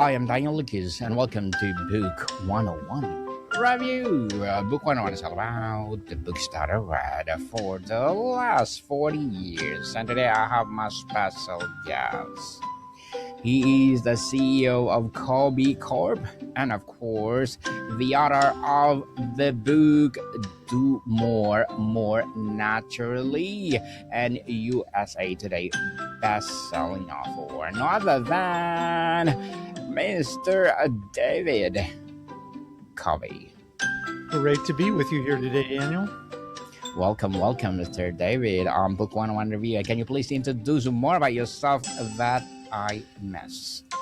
Hi, I'm Daniel Lucas, and welcome to Book 101 Review. Book 101 is all about the books that I read for the last 40 years. And today I have my special guest. He is the CEO of Kolbe Corp, and of course, the author of the book Do More Naturally, and USA Today best-selling author, no other than Mr. David Kolbe. Great to be with you here today, Daniel. Welcome, Mr. David. On Book 101 Review, can you please introduce more about yourself that I missed?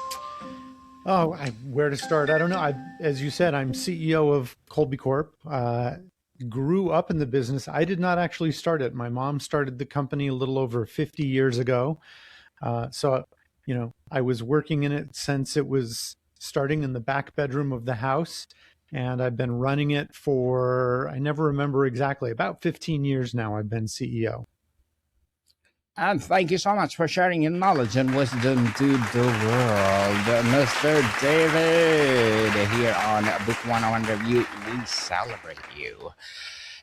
Where to start? I don't know. As you said, I'm CEO of Kolbe Corp. Grew up in the business. I did not actually start it. My mom started the company a little over 50 years ago. I was working in it since it was starting in the back bedroom of the house. And I've been running it for, I never remember exactly, about 15 years now I've been CEO. And thank you so much for sharing your knowledge and wisdom to the world, Mr. David. Here on Book 101 Review, we celebrate you.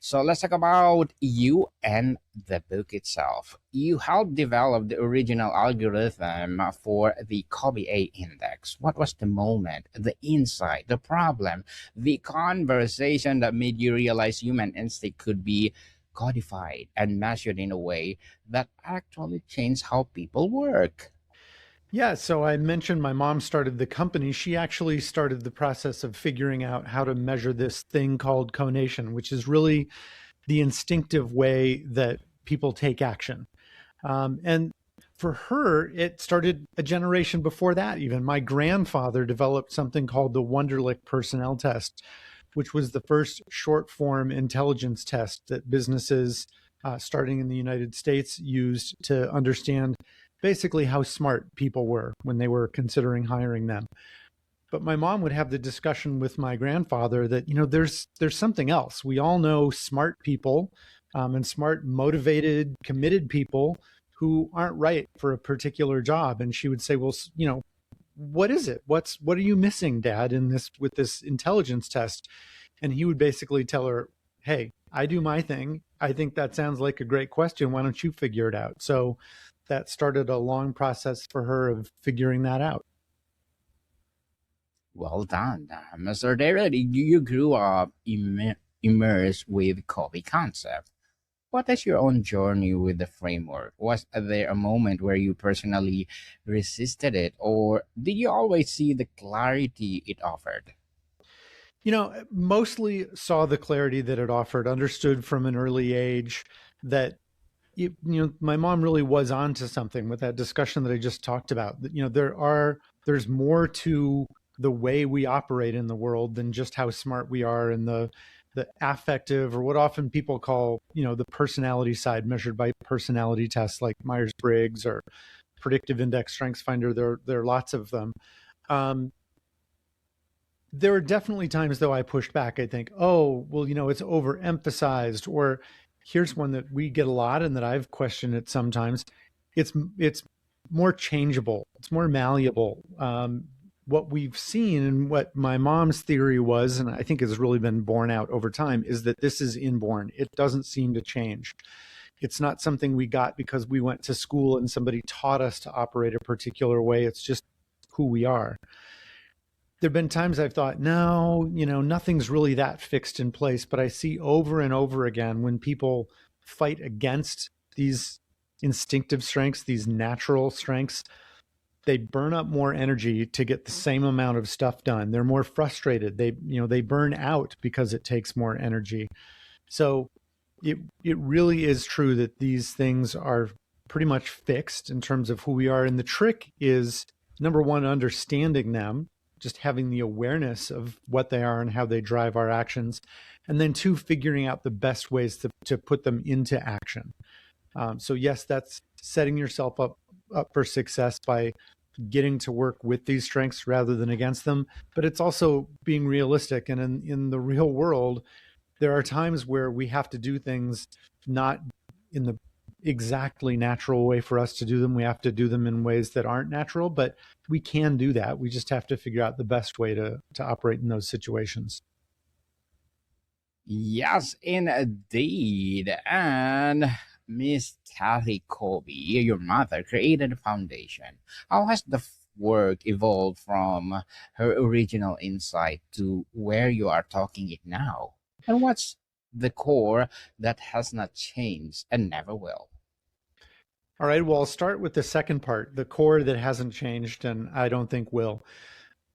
So let's talk about you and the book itself. You helped develop the original algorithm for the Kolbe ATM Index. What was the moment, the insight, the problem, the conversation that made you realize human instinct could be codified and measured in a way that actually changed how people work? Yeah, so I mentioned my mom started the company. She actually started the process of figuring out how to measure this thing called conation, which is really the instinctive way that people take action. And for her, it started a generation before that even. My grandfather developed something called the Wonderlic Personnel Test, which was the first short form intelligence test that businesses starting in the United States used to understand basically how smart people were when they were considering hiring them. But my mom would have the discussion with my grandfather that, there's something else. We all know smart people and smart, motivated, committed people who aren't right for a particular job. And she would say, well, what is it? What are you missing, Dad, with this intelligence test? And he would basically tell her, hey, I do my thing. I think that sounds like a great question. Why don't you figure it out? So that started a long process for her of figuring that out. Well done, Mr. David. You grew up immersed with Kolbe Concept. What is your own journey with the framework? Was there a moment where you personally resisted it, or did you always see the clarity it offered? Mostly saw the clarity that it offered, understood from an early age that, my mom really was onto something with that discussion that I just talked about. There's more to the way we operate in the world than just how smart we are and the affective, or what often people call, the personality side, measured by personality tests like Myers-Briggs or predictive index strengths finder. There are lots of them. There are definitely times though I pushed back. I think, it's overemphasized, or here's one that we get a lot and that I've questioned it sometimes. It's more changeable. It's more malleable. What we've seen and what my mom's theory was, and I think has really been borne out over time, is that this is inborn. It doesn't seem to change. It's not something we got because we went to school and somebody taught us to operate a particular way. It's just who we are. There've been times I've thought, no, nothing's really that fixed in place, but I see over and over again when people fight against these instinctive strengths, these natural strengths, they burn up more energy to get the same amount of stuff done. They're more frustrated. They burn out because it takes more energy. So it really is true that these things are pretty much fixed in terms of who we are. And the trick is, number one, understanding them, just having the awareness of what they are and how they drive our actions. And then two, figuring out the best ways to put them into action. So yes, that's setting yourself up for success by getting to work with these strengths rather than against them. But it's also being realistic. And in the real world, there are times where we have to do things not in exactly natural way for us to do them. We have to do them in ways that aren't natural, but we can do that. We just have to figure out the best way to operate in those situations. Yes, indeed. And Miss Kathy Kolbe, your mother, created a foundation. How has the work evolved from her original insight to where you are talking it now? And what's the core that has not changed and never will? All right, well, I'll start with the second part, the core that hasn't changed and I don't think will.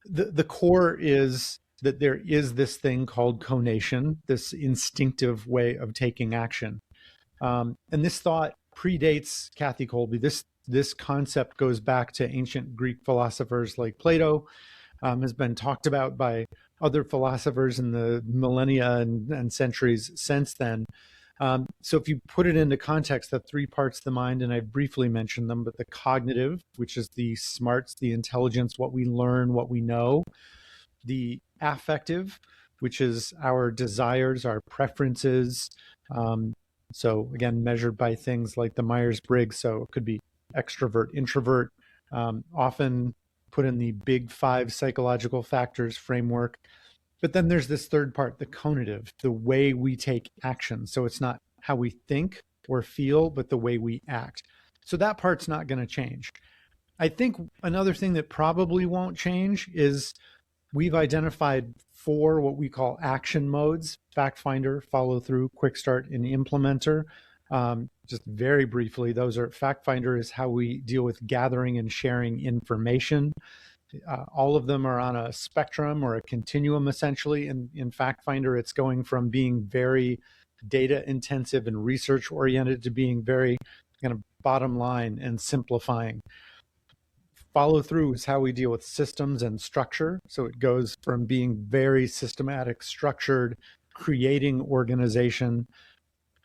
The core is that there is this thing called conation, this instinctive way of taking action. And this thought predates Kathy Kolbe. This concept goes back to ancient Greek philosophers like Plato, has been talked about by other philosophers in the millennia and centuries since then. So if you put it into context, the three parts of the mind, and I briefly mentioned them, but the cognitive, which is the smarts, the intelligence, what we learn, what we know, the affective, which is our desires, our preferences. So again, measured by things like the Myers-Briggs. So it could be extrovert, introvert, often put in the big five psychological factors framework. But then there's this third part, the conative, the way we take action. So it's not how we think or feel, but the way we act. So that part's not going to change. I think another thing that probably won't change is we've identified 4 what we call action modes: fact finder, follow through, quick start, and implementer. Just very briefly, those are: fact finder is how we deal with gathering and sharing information. All of them are on a spectrum or a continuum, essentially. In fact finder, it's going from being very data intensive and research oriented to being very kind of bottom line and simplifying. Follow through is how we deal with systems and structure. So it goes from being very systematic, structured, creating organization.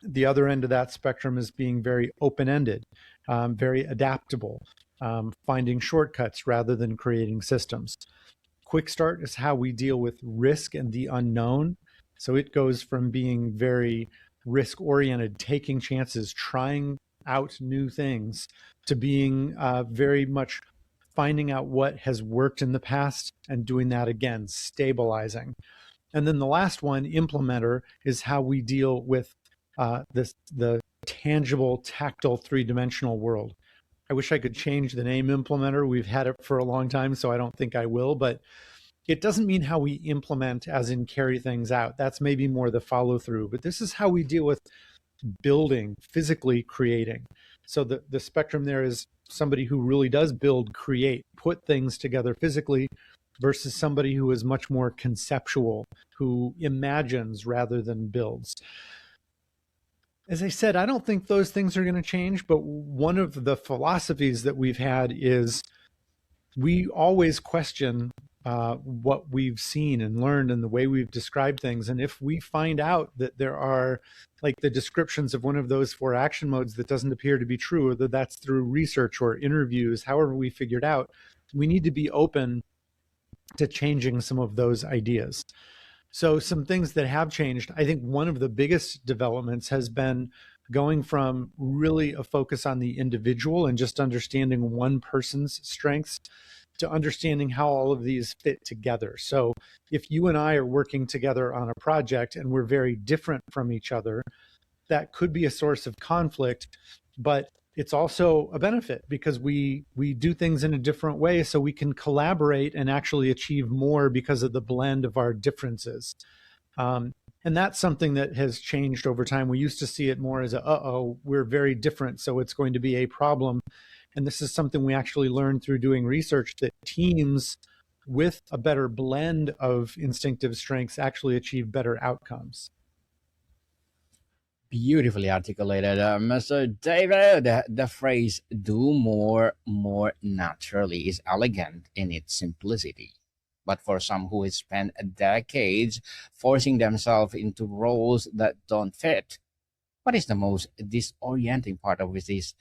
The other end of that spectrum is being very open-ended, very adaptable, finding shortcuts rather than creating systems. Quick start is how we deal with risk and the unknown. So it goes from being very risk-oriented, taking chances, trying out new things, to being very much finding out what has worked in the past and doing that again, stabilizing. And then the last one, implementer, is how we deal with the tangible, tactile, three-dimensional world. I wish I could change the name implementer. We've had it for a long time, so I don't think I will, but it doesn't mean how we implement as in carry things out. That's maybe more the follow through, but this is how we deal with building, physically creating. So the spectrum there is somebody who really does build, create, put things together physically, versus somebody who is much more conceptual, who imagines rather than builds. As I said, I don't think those things are going to change, but one of the philosophies that we've had is we always question what we've seen and learned and the way we've described things. And if we find out that there are, like, the descriptions of one of those 4 action modes that doesn't appear to be true, whether that's through research or interviews, however we figured out, we need to be open to changing some of those ideas. So some things that have changed, I think one of the biggest developments has been going from really a focus on the individual and just understanding one person's strengths to understanding how all of these fit together. So if you and I are working together on a project and we're very different from each other, that could be a source of conflict, but it's also a benefit because we do things in a different way, so we can collaborate and actually achieve more because of the blend of our differences. And that's something that has changed over time. We used to see it more as we're very different, so it's going to be a problem. And this is something we actually learned through doing research, that teams with a better blend of instinctive strengths actually achieve better outcomes. Beautifully articulated, Mr. David. The phrase "do more naturally" is elegant in its simplicity. But for some who have spent decades forcing themselves into roles that don't fit, what is the most disorienting part of it is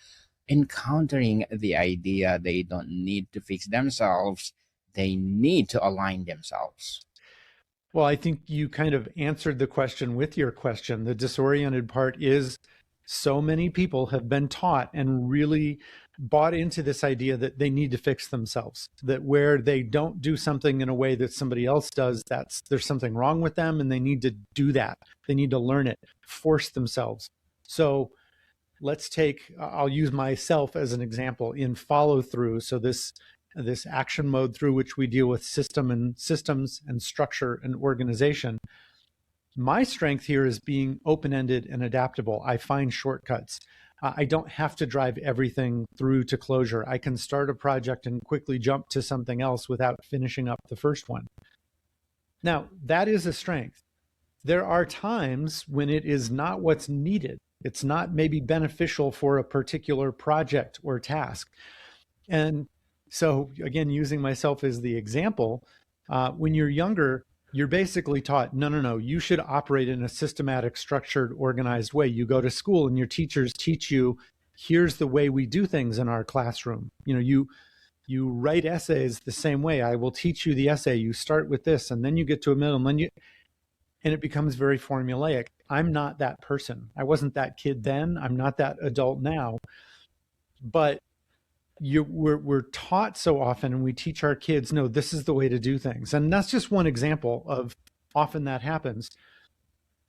encountering the idea they don't need to fix themselves, they need to align themselves. Well, I think you kind of answered the question with your question. The disoriented part is So many people have been taught and really bought into this idea that they need to fix themselves, that where they don't do something in a way that somebody else does, there's something wrong with them and they need to do that. They need to learn it, force themselves. So I'll use myself as an example in follow through. So this action mode through which we deal with systems and structure and organization. My strength here is being open-ended and adaptable. I find shortcuts. I don't have to drive everything through to closure. I can start a project and quickly jump to something else without finishing up the first one. Now, that is a strength. There are times when it is not what's needed. It's not maybe beneficial for a particular project or task. And so, again, using myself as the example, when you're younger, you're basically taught, no, you should operate in a systematic, structured, organized way. You go to school and your teachers teach you, here's the way we do things in our classroom. You write essays the same way. I will teach you the essay. You start with this, and then you get to a middle, and it becomes very formulaic. I'm not that person. I wasn't that kid then. I'm not that adult now. But we're taught so often, and we teach our kids, no, this is the way to do things. And that's just one example of often that happens.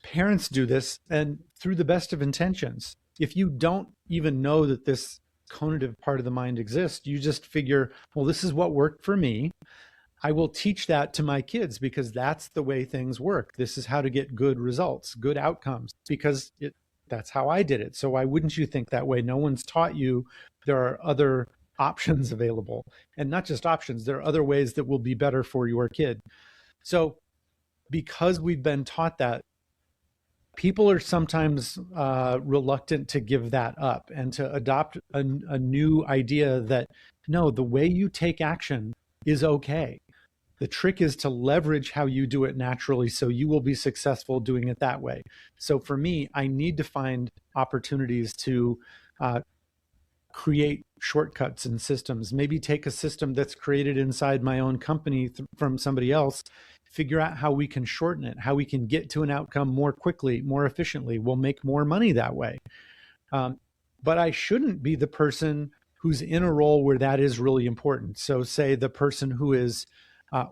Parents do this, and through the best of intentions. If you don't even know that this conative part of the mind exists, you just figure, well, this is what worked for me. I will teach that to my kids because that's the way things work. This is how to get good results, good outcomes, because that's how I did it. So why wouldn't you think that way? No one's taught you there are other options available, and not just options, there are other ways that will be better for your kid. So because we've been taught that, people are sometimes reluctant to give that up and to adopt a new idea that, no, the way you take action is okay. The trick is to leverage how you do it naturally so you will be successful doing it that way. So for me, I need to find opportunities to create shortcuts and systems, maybe take a system that's created inside my own company from somebody else, figure out how we can shorten it, how we can get to an outcome more quickly, more efficiently. We'll make more money that way. But I shouldn't be the person who's in a role where that is really important. So say the person who is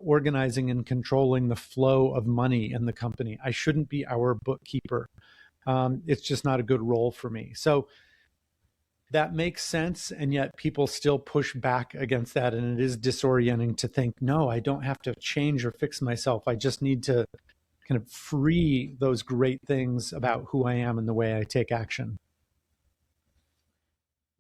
organizing and controlling the flow of money in the company. I shouldn't be our bookkeeper. It's just not a good role for me. So that makes sense. And yet people still push back against that. And it is disorienting to think, no, I don't have to change or fix myself. I just need to kind of free those great things about who I am and the way I take action.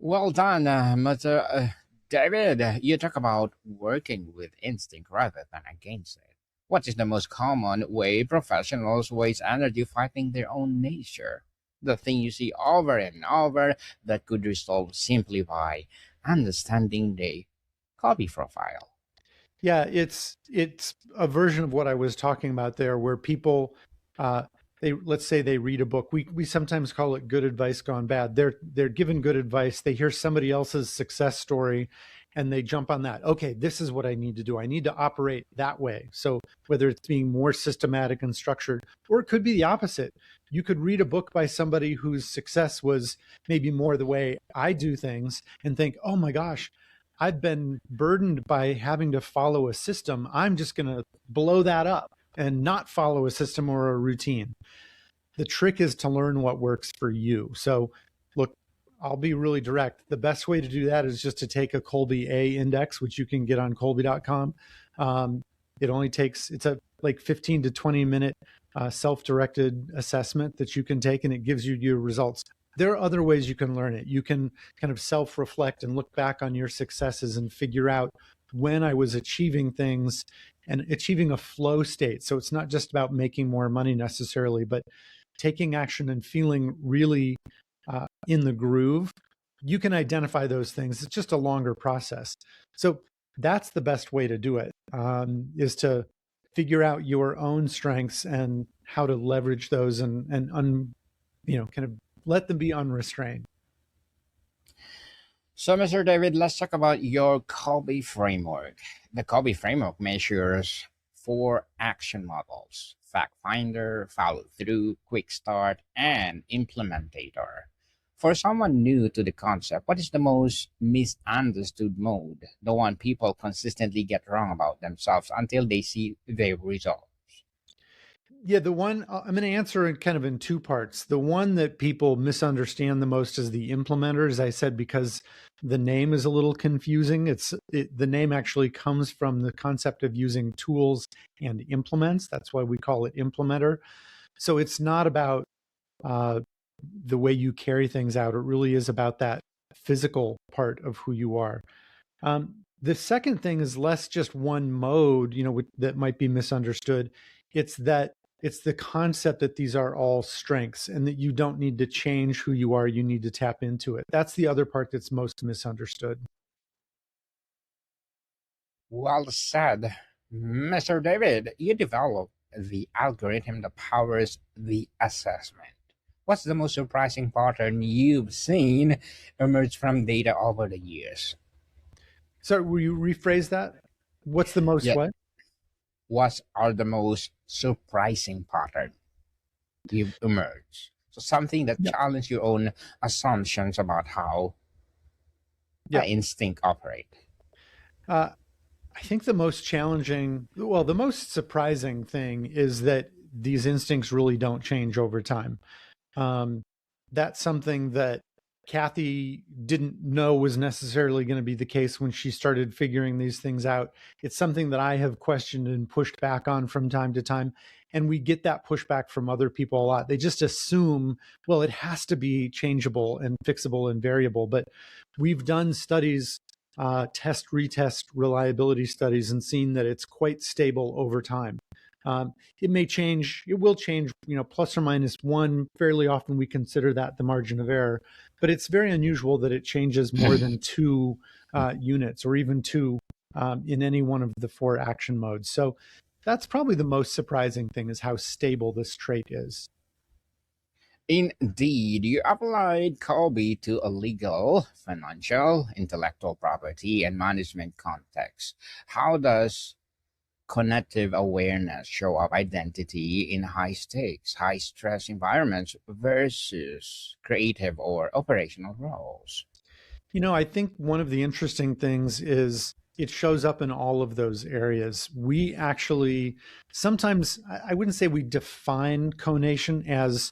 Well done, Mr. David. You talk about working with instinct rather than against it. What is the most common way professionals waste energy fighting their own nature? The thing you see over and over that could resolve simply by understanding the copy profile. Yeah, it's a version of what I was talking about there, where people let's say they read a book. We sometimes call it good advice gone bad. They're given good advice. They hear somebody else's success story, and they jump on that. Okay, this is what I need to do. I need to operate that way. So whether it's being more systematic and structured, or it could be the opposite. You could read a book by somebody whose success was maybe more the way I do things and think, oh my gosh, I've been burdened by having to follow a system. I'm just going to blow that up and not follow a system or a routine. The trick is to learn what works for you. So look, I'll be really direct. The best way to do that is just to take a Kolbe A Index, which you can get on Kolbe.com. It only takes, it's a like 15 to 20 minute self-directed assessment that you can take, and it gives you your results. There are other ways you can learn it. You can kind of self-reflect and look back on your successes and figure out when I was achieving things and achieving a flow state. So it's not just about making more money necessarily, but taking action and feeling really in the groove. You can identify those things. It's just a longer process. So that's the best way to do it, is to figure out your own strengths and how to leverage those and kind of let them be unrestrained. So, Mr. David, let's talk about your Kolbe framework. The Kolbe framework measures four action models: fact finder, follow through, quick start, and implementator. For someone new to the concept, what is the most misunderstood mode? The one people consistently get wrong about themselves until they see their result. Yeah, the one I'm going to answer in kind of in two parts. The one that people misunderstand the most is the implementer, as I said, because the name is a little confusing. The name actually comes from the concept of using tools and implements. That's why we call it implementer. So it's not about uh, the way you carry things out. It really is about that physical part of who you are. The second thing is less just one mode, that might be misunderstood. It's that it's the concept that these are all strengths and that you don't need to change who you are. You need to tap into it. That's the other part that's most misunderstood. Well said, Mr. David. You developed the algorithm that powers the assessment. What's the most surprising pattern you've seen emerge from data over the years? So, will you rephrase that? What's the most Yet, what? what are the most surprising pattern you've emerged? So something that Yeah. challenge your own assumptions about how Yeah. instinct operate. Uh, I think the most surprising thing is that these instincts really don't change over time. Um, that's something that Kathy didn't know was necessarily going to be the case when she started figuring these things out. It's something that I have questioned and pushed back on from time to time. And we get that pushback from other people a lot. They just assume, well, it has to be changeable and fixable and variable. But we've done studies, test, retest reliability studies, and seen that it's quite stable over time. It may change, it will change, plus or minus one. Fairly often we consider that the margin of error, but it's very unusual that it changes more than two units or even two in any one of the four action modes. So that's probably the most surprising thing, is how stable this trait is. Indeed, you applied Kolbe to a legal, financial, intellectual property, and management context. How does cognitive awareness show up identity in high stakes, high stress environments versus creative or operational roles? I think one of the interesting things is it shows up in all of those areas. We actually sometimes, I wouldn't say we define conation as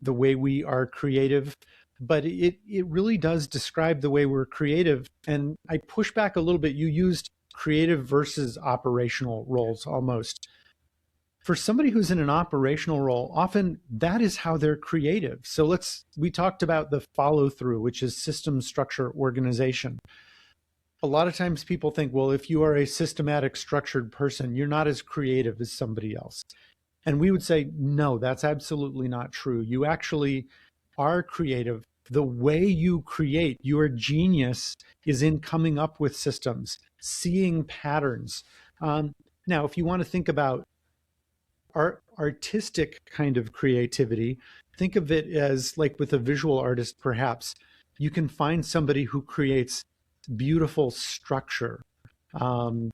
the way we are creative, but it really does describe the way we're creative. And I push back a little bit. You used creative versus operational roles almost. For somebody who's in an operational role, often that is how they're creative. So we talked about the follow through, which is system, structure, organization. A lot of times people think, well, if you are a systematic, structured person, you're not as creative as somebody else. And we would say, no, that's absolutely not true. You actually are creative. The way you create, your genius is in coming up with systems, seeing patterns. Now, if you want to think about artistic kind of creativity, think of it as like with a visual artist, perhaps. You can find somebody who creates beautiful structure, um,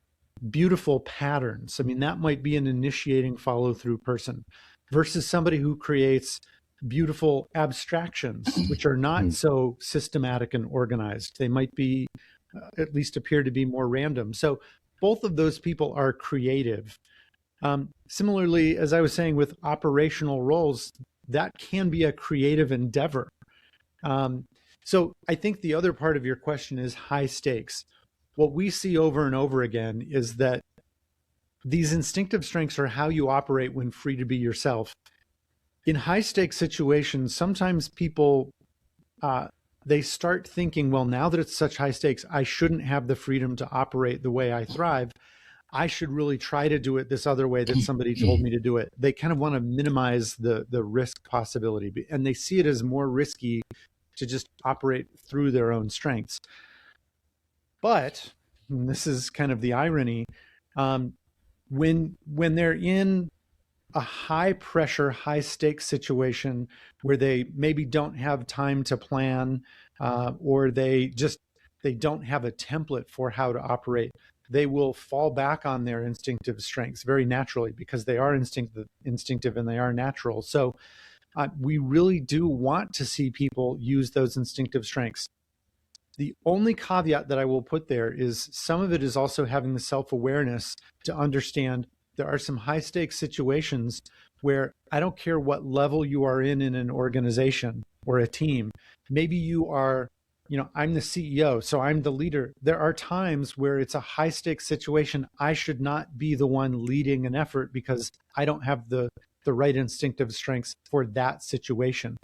beautiful patterns. I mean, that might be an initiating follow through person versus somebody who creates beautiful abstractions, which are not so systematic and organized. They might be, at least appear to be more random. So both of those people are creative. Similarly, as I was saying with operational roles, that can be a creative endeavor. So I think the other part of your question is high stakes. What we see over and over again is that these instinctive strengths are how you operate when free to be yourself. In high stakes situations, sometimes people they start thinking, well, now that it's such high stakes, I shouldn't have the freedom to operate the way I thrive. I should really try to do it this other way that somebody told me to do it. They kind of want to minimize the risk possibility, and they see it as more risky to just operate through their own strengths. But and this is kind of the irony, when they're in a high pressure, high stakes situation where they maybe don't have time to plan, or they don't have a template for how to operate, they will fall back on their instinctive strengths very naturally because they are instinctive and they are natural. So We really do want to see people use those instinctive strengths. The only caveat that I will put there is some of it is also having the self-awareness to understand there are some high stakes situations where I don't care what level you are in an organization or a team. Maybe you are, I'm the CEO, so I'm the leader. There are times where it's a high stakes situation. I should not be the one leading an effort because I don't have the right instinctive strengths for that situation.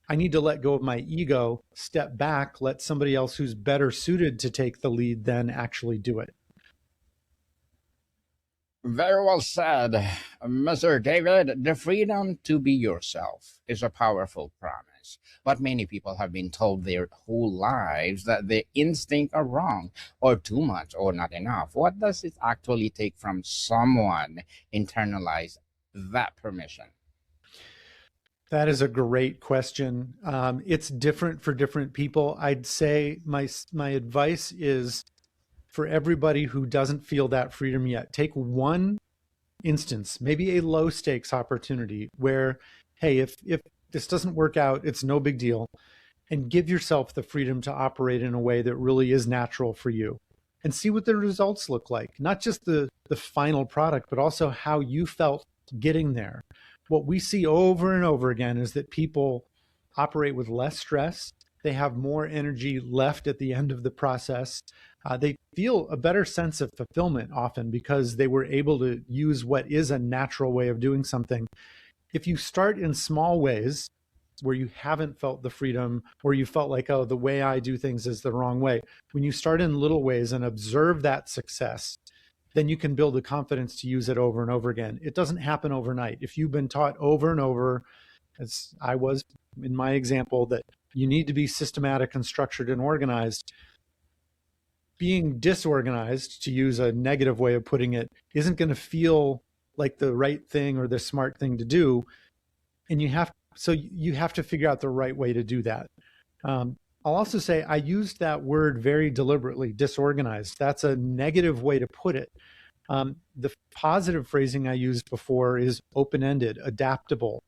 I need to let go of my ego, step back, let somebody else who's better suited to take the lead then actually do it. Very well said, Mr. David. The freedom to be yourself is a powerful promise, but many people have been told their whole lives that their instincts are wrong, or too much, or not enough. What does it actually take from someone internalize that permission? That is a great question. It's different for different people. I'd say my advice is for everybody who doesn't feel that freedom yet, take one instance, maybe a low stakes opportunity where, hey, if this doesn't work out, it's no big deal, and give yourself the freedom to operate in a way that really is natural for you and see what the results look like. Not just the final product, but also how you felt getting there. What we see over and over again is that people operate with less stress. They have more energy left at the end of the process. They feel a better sense of fulfillment often because they were able to use what is a natural way of doing something. If you start in small ways where you haven't felt the freedom, or you felt like, oh, the way I do things is the wrong way, when you start in little ways and observe that success, then you can build the confidence to use it over and over again. It doesn't happen overnight. If you've been taught over and over, as I was in my example, that you need to be systematic and structured and organized, being disorganized, to use a negative way of putting it, isn't going to feel like the right thing or the smart thing to do. And you have to figure out the right way to do that. I'll also say I used that word very deliberately, disorganized. That's a negative way to put it. The positive phrasing I used before is open-ended, adaptable.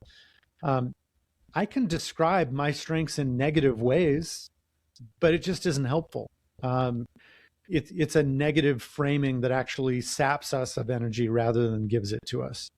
I can describe my strengths in negative ways, but it just isn't helpful. It's a negative framing that actually saps us of energy rather than gives it to us.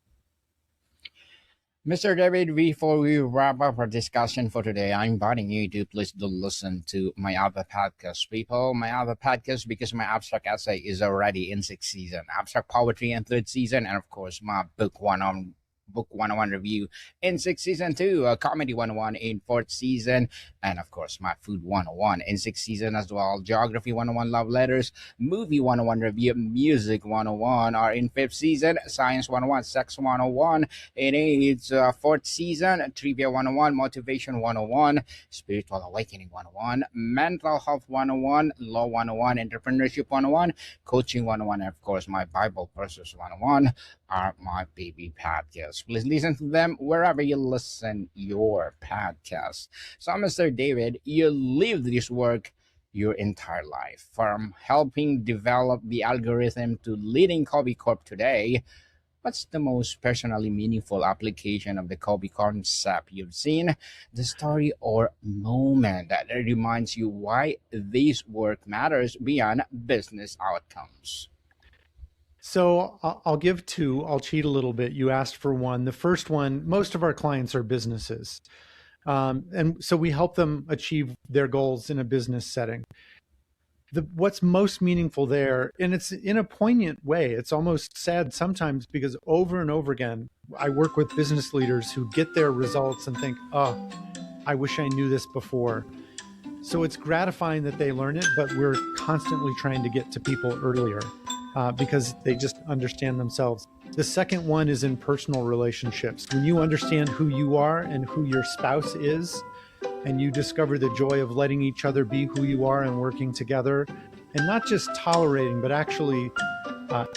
Mr. David, before we wrap up our discussion for today, I'm inviting you to please do listen to my other podcast, people. My other podcast, because my abstract essay is already in 6th season, abstract poetry in 3rd season, and of course my book 101 review in 6th season 2, comedy 101 in 4th season, and of course my food 101 in 6th season as well. Geography 101 love letters, movie 101 review, music 101 are in 5th season, science 101, sex 101 in its 4th season, trivia 101, motivation 101, spiritual awakening 101, mental health 101, law 101, entrepreneurship 101, coaching 101, and of course my Bible verses 101 are my baby podcasts. Please listen to them wherever you listen your podcast. So, Mr. David, you live this work your entire life, from helping develop the algorithm to leading Kolbe Corp today. What's the most personally meaningful application of the Kolbe concept you've seen? The story or moment that reminds you why this work matters beyond business outcomes? So I'll give two. I'll cheat a little bit. You asked for one. The first one, most of our clients are businesses. And so we help them achieve their goals in a business setting. What's most meaningful there, and it's in a poignant way, it's almost sad sometimes, because over and over again, I work with business leaders who get their results and think, oh, I wish I knew this before. So it's gratifying that they learn it, but we're constantly trying to get to people earlier. Because they just understand themselves. The second one is in personal relationships. When you understand who you are and who your spouse is, and you discover the joy of letting each other be who you are and working together, and not just tolerating, but actually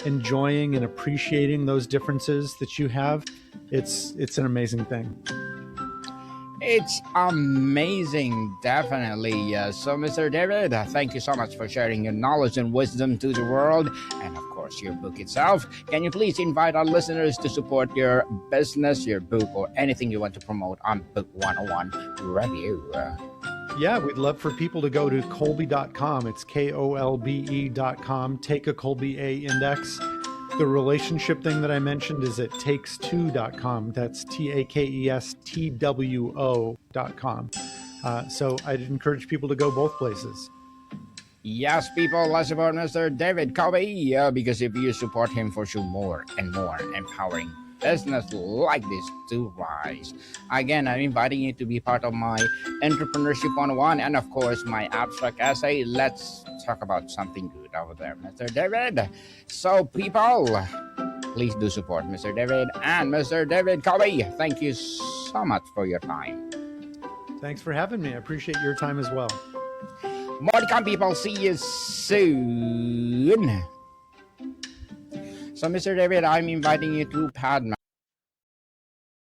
enjoying and appreciating those differences that you have, it's an amazing thing. It's amazing, definitely. So, Mr. David, thank you so much for sharing your knowledge and wisdom to the world. And of course, course, your book itself. Can you please invite our listeners to support your business, your book, or anything you want to promote on Book 101 Review? Yeah, we'd love for people to go to Kolbe.com. It's KOLBE.com. Take a Kolbe A Index. The relationship thing that I mentioned is at takes2.com. That's TAKESTWO.com. So I'd encourage people to go both places. Yes, people, let's support Mr. David Kolbe, because if you support him, for sure more and more empowering business like this to rise. Again, I'm inviting you to be part of my Entrepreneurship 101 and, of course, my abstract essay. Let's talk about something good over there, Mr. David. So, people, please do support Mr. David and Mr. David Kolbe. Thank you so much for your time. Thanks for having me. I appreciate your time as well. More to come, people. See you soon. So, Mr. David, I'm inviting you to Padma.